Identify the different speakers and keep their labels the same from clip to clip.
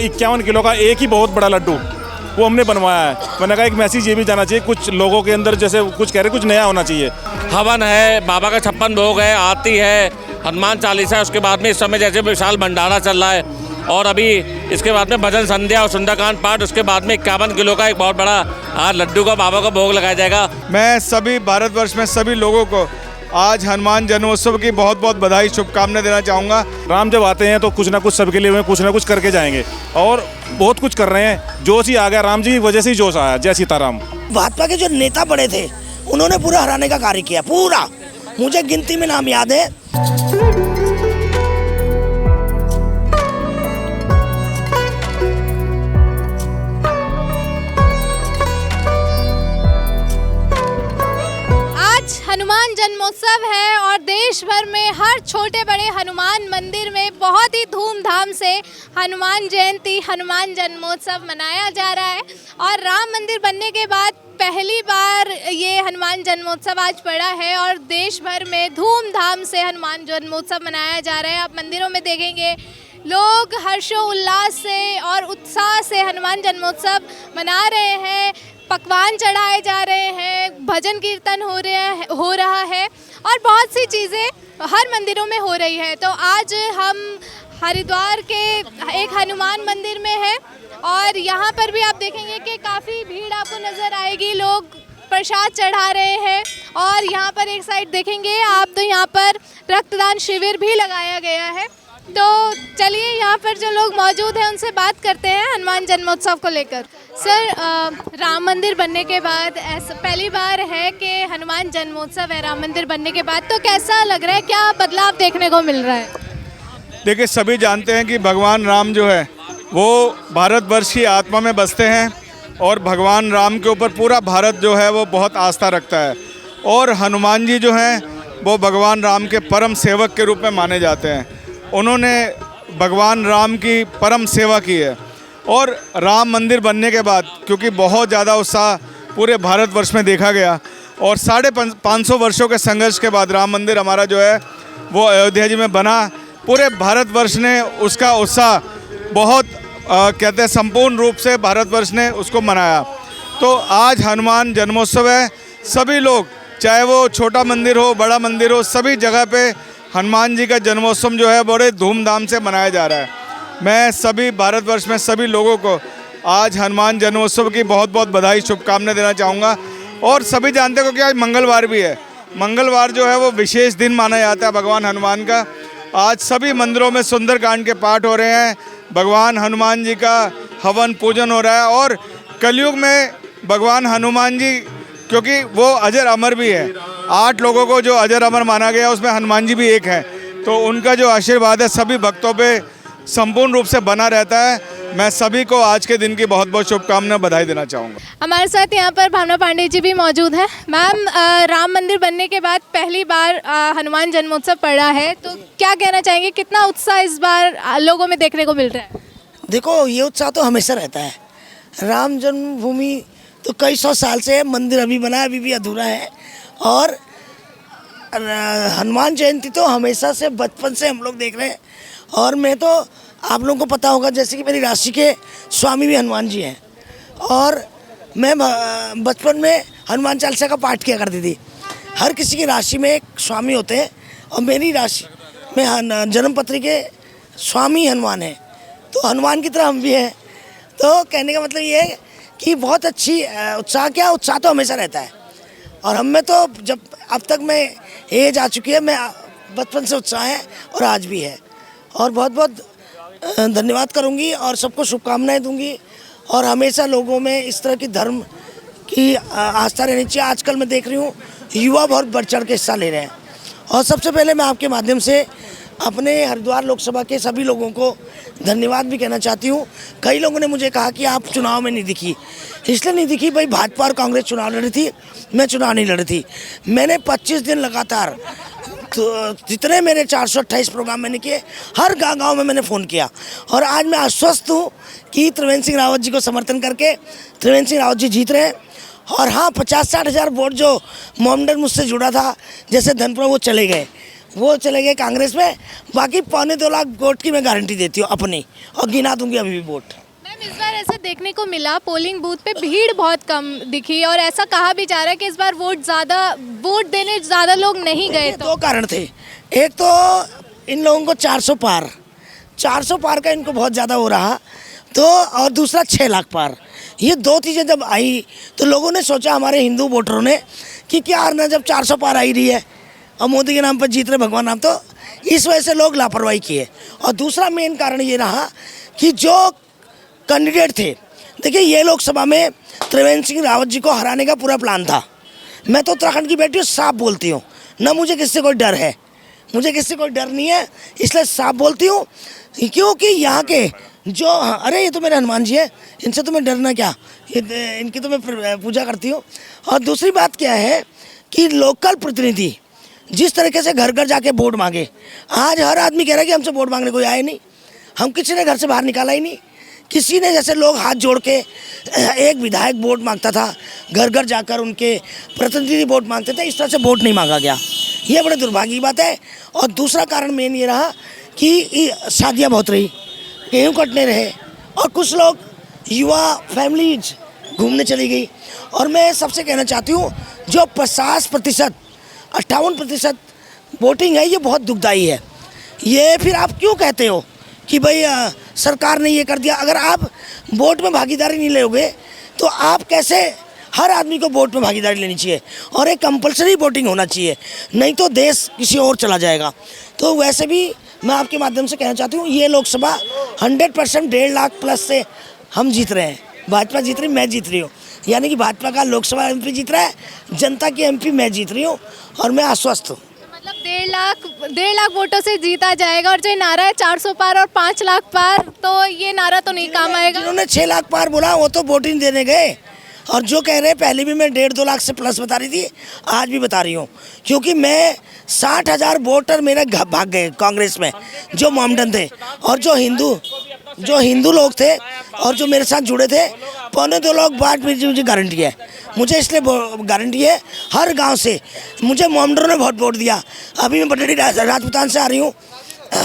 Speaker 1: 51 kilo का एक ही बहुत बड़ा लड्डू वो हमने बनवाया है। मैंने कहा एक मैसेज ये भी जाना चाहिए कुछ लोगों के अंदर, जैसे कुछ कह रहे कुछ नया होना चाहिए।
Speaker 2: हवन है, बाबा का 56 भोग है, आरती है, हनुमान चालीसा है। उसके बाद में इस समय जैसे विशाल भंडारा चल रहा है और अभी इसके बाद में भजन संध्या और सुंदरकांड पाठ। उसके बाद में 51 किलो का एक बहुत बड़ा आज लड्डू का बाबा का भोग लगाया जाएगा।
Speaker 3: मैं सभी भारतवर्ष में सभी लोगों को आज हनुमान जन्मोत्सव की बहुत बहुत बधाई शुभकामनाएं देना चाहूँगा।
Speaker 1: राम जब आते हैं तो कुछ ना कुछ सबके लिए वे कुछ ना कुछ करके जाएंगे और बहुत कुछ कर रहे हैं। जोश ही आ गया, राम जी की वजह से ही जोश आया। जय सीताराम।
Speaker 4: भाजपा के जो नेता बड़े थे उन्होंने पूरा हराने का कार्य किया, पूरा। मुझे गिनती में नाम याद है।
Speaker 5: हनुमान जन्मोत्सव है और देश भर में हर छोटे बड़े हनुमान मंदिर में बहुत ही धूमधाम से हनुमान जयंती, हनुमान जन्मोत्सव मनाया जा रहा है। और राम मंदिर बनने के बाद पहली बार ये हनुमान जन्मोत्सव आज पड़ा है और देश भर में धूमधाम से हनुमान जन्मोत्सव मनाया जा रहा है। आप मंदिरों में देखेंगे लोग हर्षोल्लास से और उत्साह से हनुमान जन्मोत्सव मना रहे हैं। पकवान चढ़ाए जा रहे हैं, भजन कीर्तन हो रहा है और बहुत सी चीज़ें हर मंदिरों में हो रही है। तो आज हम हरिद्वार के एक हनुमान मंदिर में हैं और यहाँ पर भी आप देखेंगे कि काफ़ी भीड़ आपको नज़र आएगी। लोग प्रसाद चढ़ा रहे हैं और यहाँ पर एक साइड देखेंगे आप तो यहाँ पर रक्तदान शिविर भी लगाया गया है। तो चलिए यहाँ पर जो लोग मौजूद हैं उनसे बात करते हैं हनुमान जन्मोत्सव को लेकर। सर, राम मंदिर बनने के बाद ऐसा पहली बार है कि हनुमान जन्मोत्सव है राम मंदिर बनने के बाद, तो कैसा लग रहा है, क्या बदलाव देखने को मिल रहा है?
Speaker 3: देखिए, सभी जानते हैं कि भगवान राम जो है वो भारतवर्ष की आत्मा में बसते हैं और भगवान राम के ऊपर पूरा भारत जो है वो बहुत आस्था रखता है। और हनुमान जी जो हैं वो भगवान राम के परम सेवक के रूप में माने जाते हैं। उन्होंने भगवान राम की परम सेवा की है और राम मंदिर बनने के बाद क्योंकि बहुत ज़्यादा उत्साह पूरे भारतवर्ष में देखा गया और 550 वर्षों के संघर्ष के बाद राम मंदिर हमारा जो है वो अयोध्या जी में बना। पूरे भारतवर्ष ने उसका उत्साह बहुत कहते हैं संपूर्ण रूप से भारतवर्ष ने उसको मनाया। तो आज हनुमान जन्मोत्सव है। सभी लोग, चाहे वो छोटा मंदिर हो बड़ा मंदिर हो, सभी जगह पे हनुमान जी का जन्मोत्सव जो है बड़े धूमधाम से मनाया जा रहा है। मैं सभी भारतवर्ष में सभी लोगों को आज हनुमान जन्मोत्सव की बहुत बहुत बधाई शुभकामनाएं देना चाहूँगा। और सभी जानते हो कि आज मंगलवार भी है। मंगलवार जो है वो विशेष दिन माना जाता है भगवान हनुमान का। आज सभी मंदिरों में सुंदरकांड के पाठ हो रहे हैं, भगवान हनुमान जी का हवन पूजन हो रहा है। और कलयुग में भगवान हनुमान जी क्योंकि वो अजर अमर भी है, 8 लोगों को जो अजर अमर माना गया उसमें हनुमान जी भी एक हैं। तो उनका जो आशीर्वाद है सभी भक्तों पे संपूर्ण रूप से बना रहता है। मैं सभी को आज के दिन की बहुत बहुत शुभकामनाएं बधाई देना चाहूँगा।
Speaker 5: हमारे साथ यहाँ पर भावना पांडे जी भी मौजूद हैं। मैम, राम मंदिर बनने के बाद पहली बार हनुमान जन्मोत्सव पड़ा है, तो क्या कहना चाहेंगे, कितना उत्साह इस बार लोगों में देखने को मिल रहा है?
Speaker 4: देखो, ये उत्साह तो हमेशा रहता है। राम जन्मभूमि तो कई 100 साल से मंदिर अभी बना है, अभी भी अधूरा है। और हनुमान जयंती तो हमेशा से बचपन से हम लोग देख रहे हैं। और मैं तो, आप लोगों को पता होगा, जैसे कि मेरी राशि के स्वामी भी हनुमान जी हैं और मैं बचपन में हनुमान चालीसा का पाठ किया करती थी। हर किसी की राशि में एक स्वामी होते हैं और मेरी राशि में जन्मपत्री के स्वामी हनुमान है, तो हनुमान की तरह हम भी हैं। तो कहने का मतलब ये है कि बहुत अच्छी उत्साह तो हमेशा रहता है। और हम में तो जब अब तक मैं एज आ चुकी है, मैं बचपन से उत्साह है और आज भी है। और बहुत बहुत धन्यवाद करूंगी और सबको शुभकामनाएं दूंगी। और हमेशा लोगों में इस तरह की धर्म की आस्था रहनी चाहिए। आजकल मैं देख रही हूँ युवा बहुत बढ़ चढ़ के हिस्सा ले रहे हैं। और सबसे पहले मैं आपके माध्यम से अपने हरिद्वार लोकसभा के सभी लोगों को धन्यवाद भी कहना चाहती हूँ। कई लोगों ने मुझे कहा कि आप चुनाव में नहीं दिखी, इसलिए नहीं दिखी भाई, भाजपा और कांग्रेस चुनाव लड़ी थी, मैं चुनाव नहीं लड़ी थी। मैंने 25 दिन लगातार, तो जितने मेरे 428 प्रोग्राम मैंने किए, हर गांव में मैंने फ़ोन किया। और आज मैं आश्वस्त हूँ कि त्रिवेंद्र सिंह रावत जी को समर्थन करके त्रिवेंद्र सिंह रावत जी जीत रहे हैं। और हाँ, 50-60 हज़ार वोट जो मोमडन मुझसे जुड़ा था जैसे धनपुर, वो चले गए। वो चले गए कांग्रेस में। बाकी 2.25 लाख वोट की मैं गारंटी देती हूँ अपनी, और गिना दूंगी अभी भी वोट।
Speaker 5: मैम इस बार ऐसा देखने को मिला पोलिंग बूथ पे भीड़ बहुत कम दिखी और ऐसा कहा भी जा रहा है कि इस बार वोट देने ज़्यादा लोग नहीं गए। तो
Speaker 4: 2 कारण थे। एक तो इन लोगों को 400 पार का इनको बहुत ज़्यादा हो रहा, तो और दूसरा 6 लाख पार। ये 2 चीज़ें जब आई तो लोगों ने सोचा, हमारे हिंदू वोटरों ने, कि क्या ना जब 400 पार आई रही है और मोदी के नाम पर जीत रहे भगवान नाम, तो इस वजह से लोग लापरवाही किए। और दूसरा मेन कारण ये रहा कि जो कैंडिडेट थे, देखिए ये लोकसभा में त्रिवेंद्र सिंह रावत जी को हराने का पूरा प्लान था। मैं तो उत्तराखंड की बेटी हूँ, साफ बोलती हूँ, ना मुझे किससे कोई डर है, मुझे किससे कोई डर नहीं है, इसलिए साफ बोलती हूँ। क्योंकि यहाँ के जो, अरे ये तो मेरे हनुमान जी है, इनसे तो मैं डरना क्या, इनकी तो मैं पूजा करती हूँ। और दूसरी बात क्या है कि लोकल प्रतिनिधि जिस तरीके से घर घर जाके वोट मांगे, आज हर आदमी कह रहा है कि हमसे वोट मांगने कोई आए नहीं, हम किसी ने घर से बाहर निकाला ही नहीं। किसी ने, जैसे लोग हाथ जोड़ के, एक विधायक वोट मांगता था, घर घर जाकर उनके प्रतिनिधि वोट मांगते थे, इस तरह से वोट नहीं मांगा गया। ये बड़े दुर्भाग्य की बात है। और दूसरा कारण मेन ये रहा कि शादियाँ बहुत रही, गेहूँ कटने रहे, और कुछ लोग युवा फैमिलीज घूमने चली गई। और मैं सबसे कहना चाहती हूँ, जो 50% 58% वोटिंग है, ये बहुत दुखदाई है। ये फिर आप क्यों कहते हो कि भाई सरकार ने ये कर दिया? अगर आप वोट में भागीदारी नहीं लोगे तो आप कैसे, हर आदमी को वोट में भागीदारी लेनी चाहिए और एक कंपलसरी वोटिंग होना चाहिए, नहीं तो देश किसी और चला जाएगा। तो वैसे भी मैं आपके माध्यम से कहना चाहती हूँ, ये लोकसभा 100% 1.5 लाख प्लस से हम जीत रहे हैं। भाजपा जीत रही, मैं जीत रही हूँ, यानी कि भाजपा का लोकसभा MP जीत रहा है, जनता की MP मैं जीत रही हूँ, और मैं आश्वस्त हूँ।
Speaker 5: मतलब 1.5 लाख वोटों से जीता जाएगा। और जो नारा है 400 पार और 5 लाख पार, तो ये नारा तो नहीं काम आएगा।
Speaker 4: जिन्होंने 6 लाख पार बोला वो तो वोटिंग देने गए, और जो कह रहे हैं, पहले भी मैं 1.5-2 लाख से प्लस बता रही थी, आज भी बता रही हूँ, क्योंकि मैं 60,000 वोटर मेरे भाग गए कांग्रेस में, जो मोमडन थे, और जो हिंदू लोग थे और जो मेरे साथ जुड़े थे, 2.25 लाख वोट मुझे गारंटी है। मुझे इसलिए गारंटी है, हर गांव से मुझे मोमडनों ने बहुत वोट दिया। अभी मैं बटड़ी राजपूतान से आ रही हूँ,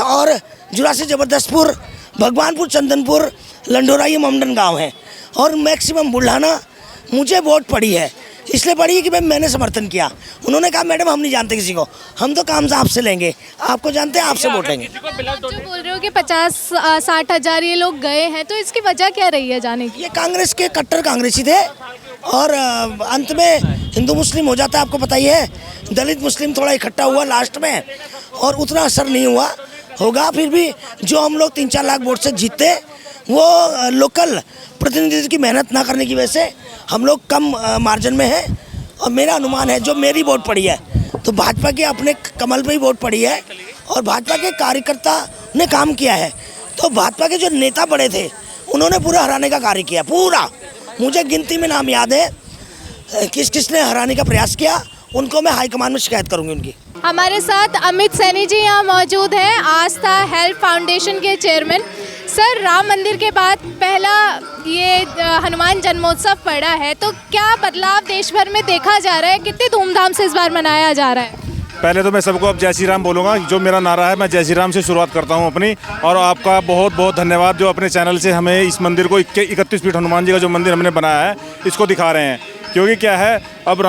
Speaker 4: और जुलासी जबरदस्तपुर, भगवानपुर, चंदनपुर, लंडोरा, ये मोमडन गाँव हैं, और मैक्सिमम बुल्ढाना मुझे वोट पड़ी है। इसलिए पड़ी है कि भाई मैंने समर्थन किया। उन्होंने कहा मैडम हम नहीं जानते किसी को, हम तो काम आपसे लेंगे, आपको जानते हैं, आपसे वोट लेंगे।
Speaker 5: आप जो बोल रहे हो कि 50-60 हज़ार ये लोग गए हैं, तो इसकी वजह क्या रही है जाने की?
Speaker 4: ये कांग्रेस के कट्टर कांग्रेसी थे, और अंत में हिंदू मुस्लिम हो जाता है, आपको पता ही है। दलित मुस्लिम थोड़ा इकट्ठा हुआ लास्ट में, और उतना असर नहीं हुआ, होगा। फिर भी जो हम लोग 3-4 लाख वोट से जीतते, वो लोकल प्रतिनिधि की मेहनत ना करने की वजह से हम लोग कम मार्जिन में हैं। और मेरा अनुमान है, जो मेरी वोट पड़ी है, तो भाजपा के अपने कमल पे ही वोट पड़ी है, और भाजपा के कार्यकर्ता ने काम किया है। तो भाजपा के जो नेता बड़े थे, उन्होंने पूरा हराने का कार्य किया, पूरा। मुझे गिनती में नाम याद है, किस किसने हराने का प्रयास किया, उनको मैं हाईकमान में शिकायत करूँगी उनकी।
Speaker 5: हमारे साथ अमित सैनी जी यहाँ मौजूद हैं, आस्था हेल्थ फाउंडेशन के चेयरमैन। सर, राम मंदिर के बाद पहला ये हनुमान जन्मोत्सव पड़ा है, तो क्या बदलाव देश भर में देखा जा रहा है? कितनी धूमधाम से इस बार मनाया जा रहा है?
Speaker 1: पहले तो मैं सबको अब जय श्री राम बोलूँगा। जो मेरा नारा है, मैं जय श्री राम से शुरुआत करता हूँ अपनी। और आपका बहुत बहुत धन्यवाद, जो अपने चैनल से हमें इस मंदिर को 31 फीट हनुमान जी का जो मंदिर हमने बनाया है, इसको दिखा रहे हैं। क्योंकि क्या है, अब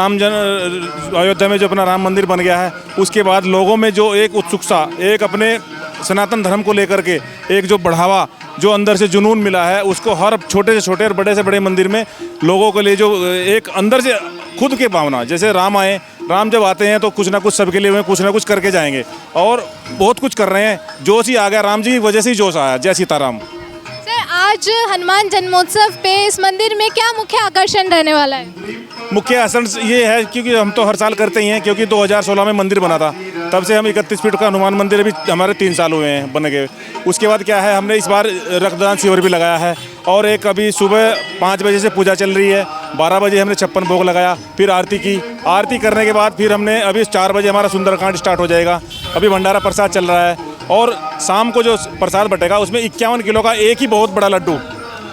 Speaker 1: अयोध्या में जो अपना राम मंदिर बन गया है, उसके बाद लोगों में जो एक उत्सुकता, एक अपने सनातन धर्म को लेकर के एक जो बढ़ावा, जो अंदर से जुनून मिला है, उसको हर छोटे से छोटे और बड़े से बड़े मंदिर में लोगों के लिए जो एक अंदर से खुद के भावना, जैसे राम आए, राम जब आते हैं तो कुछ ना कुछ सबके लिए कुछ ना कुछ करके जाएंगे, और बहुत कुछ कर रहे हैं। जोश ही आ गया, राम जी की वजह से ही जोश आया। जय सीताराम।
Speaker 5: सर, आज हनुमान जन्मोत्सव पे इस मंदिर में क्या मुख्य आकर्षण रहने वाला है?
Speaker 1: मुख्य आकर्षण ये है, क्योंकि हम तो हर साल करते ही हैं, क्योंकि 2016 में मंदिर बना था, तब से हम 31 फीट का हनुमान मंदिर अभी हमारे 3 साल हुए हैं बन गए। उसके बाद क्या है, हमने इस बार रक्तदान शिविर भी लगाया है, और एक अभी सुबह 5 बजे से पूजा चल रही है, 12 बजे हमने 56 भोग लगाया, फिर आरती की। आरती करने के बाद फिर हमने अभी 4 बजे हमारा सुंदरकांड स्टार्ट हो जाएगा। अभी भंडारा प्रसाद चल रहा है, और शाम को जो प्रसाद बटेगा उसमें 51 किलो का एक ही बहुत बड़ा लड्डू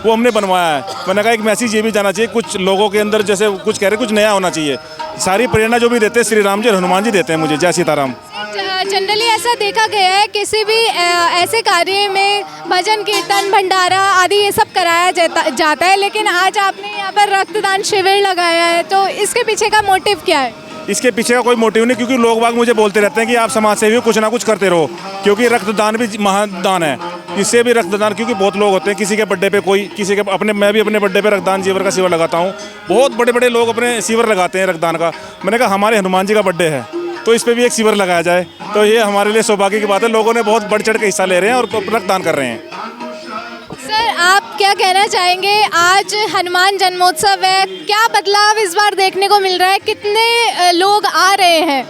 Speaker 1: वो हमने बनवाया है। मैंने कहा एक मैसेज ये भी जाना चाहिए, कुछ लोगों के अंदर जैसे कुछ कह रहे, कुछ नया होना चाहिए। सारी प्रेरणा जो भी देते हैं श्री राम जी और हनुमान जी देते हैं मुझे। जय सीताराम।
Speaker 5: जनरली ऐसा देखा गया है किसी भी ऐसे कार्य में भजन कीर्तन भंडारा आदि ये सब कराया जाता है, लेकिन आज आपने यहाँ पर रक्तदान शिविर लगाया है, तो इसके पीछे का मोटिव क्या है?
Speaker 1: इसके पीछे का कोई मोटिव नहीं, क्योंकि लोग बाग मुझे बोलते रहते हैं कि आप समाज सेवी हो, कुछ ना कुछ करते रहो, क्योंकि रक्तदान भी महादान है। इससे भी रक्तदान, क्योंकि बहुत लोग होते हैं किसी के बर्थडे पे, कोई किसी के अपने, मैं भी अपने बर्थडे पे रक्तदान शिविर का शिविर लगाता हूँ। बहुत बड़े बड़े लोग अपने शिविर लगाते हैं रक्तदान का। मैंने कहा हमारे हनुमान जी का बर्थडे है तो इस पर भी एक शिविर लगाया जाए, तो ये हमारे लिए सौभाग्य की बात है। लोगों ने बहुत बढ़ चढ़ के हिस्सा ले रहे हैं और रक्तदान कर रहे हैं।
Speaker 5: सर, आप क्या कहना चाहेंगे? आज हनुमान जन्मोत्सव है, क्या बदलाव इस बार देखने को मिल रहा है? कितने लोग आ रहे हैं?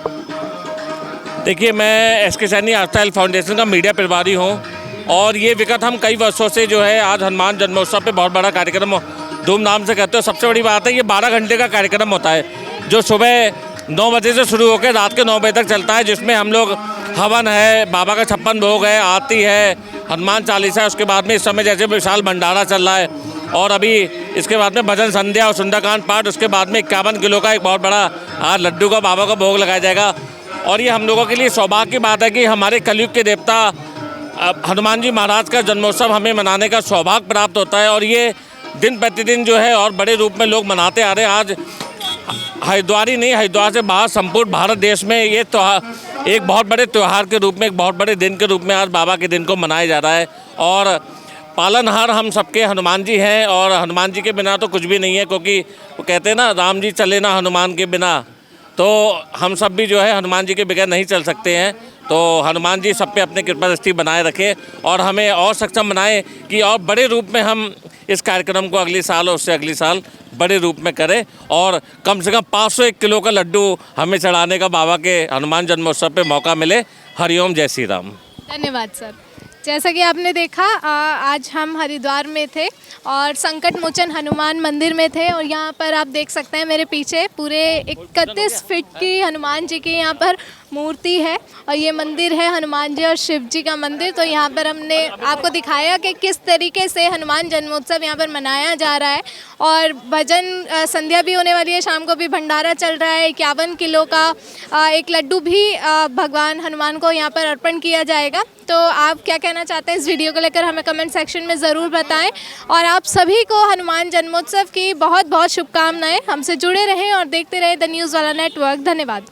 Speaker 2: देखिए, मैं एस के सैनी आर्ट स्टाइल फाउंडेशन का मीडिया प्रभारी हूँ और ये विगत हम कई वर्षों से जो है आज हनुमान जन्मोत्सव पे बहुत बड़ा कार्यक्रम धूमधाम से करते हो। सबसे बड़ी बात है, ये 12 घंटे का कार्यक्रम होता है जो सुबह 9 बजे से शुरू होकर रात के 9 बजे तक चलता है, जिसमें हम लोग हवन है, बाबा का 56 भोग है, आरती है, हनुमान चालीसा है। उसके बाद में इस समय जैसे विशाल भंडारा चल रहा है और अभी इसके बाद में भजन संध्या और सुंदरकांड पाठ। उसके बाद में 51 किलो का एक बहुत बड़ा आज लड्डू का बाबा का भोग लगाया जाएगा। और ये हम लोगों के लिए सौभाग्य की बात है कि हमारे कलयुग के देवता हनुमान जी महाराज का जन्मोत्सव हमें मनाने का सौभाग्य प्राप्त होता है और ये दिन प्रतिदिन जो है और बड़े रूप में लोग मनाते आ रहे हैं। आज हरिद्वार ही नहीं, हरिद्वार से बाहर संपूर्ण भारत देश में ये त्यौहार एक बहुत बड़े त्यौहार के रूप में, एक बहुत बड़े दिन के रूप में आज बाबा के दिन को मनाया जा रहा है। और पालनहार हम सबके हनुमान जी हैं और हनुमान जी के बिना तो कुछ भी नहीं है, क्योंकि वो कहते हैं ना, राम जी चले ना हनुमान के बिना, तो हम सब भी जो है हनुमान जी के बगैर नहीं चल सकते हैं। तो हनुमान जी सब पे अपने कृपा दृष्टि बनाए रखें और हमें और सक्षम बनाएं कि और बड़े रूप में हम इस कार्यक्रम को अगले साल और उससे अगले साल बड़े रूप में करें और कम से कम 501 किलो का लड्डू हमें चढ़ाने का बाबा के हनुमान जन्मोत्सव पे मौका मिले। हरिओम, जय श्री राम।
Speaker 5: धन्यवाद सर। जैसा कि आपने देखा, आज हम हरिद्वार में थे और संकट मोचन हनुमान मंदिर में थे और यहाँ पर आप देख सकते हैं मेरे पीछे पूरे 31 फीट की हनुमान जी की यहाँ पर मूर्ति है और ये मंदिर है हनुमान जी और शिव जी का मंदिर। तो यहाँ पर हमने आपको दिखाया कि किस तरीके से हनुमान जन्मोत्सव यहाँ पर मनाया जा रहा है और भजन संध्या भी होने वाली है, शाम को भी भंडारा चल रहा है। 51 किलो का एक लड्डू भी भगवान हनुमान को यहाँ पर अर्पण किया जाएगा। तो आप क्या कहना चाहते हैं इस वीडियो को लेकर हमें कमेंट सेक्शन में ज़रूर बताएं और आप सभी को हनुमान जन्मोत्सव की बहुत बहुत शुभकामनाएं। हमसे जुड़े रहें और देखते रहें द न्यूज़ वाला नेटवर्क। धन्यवाद।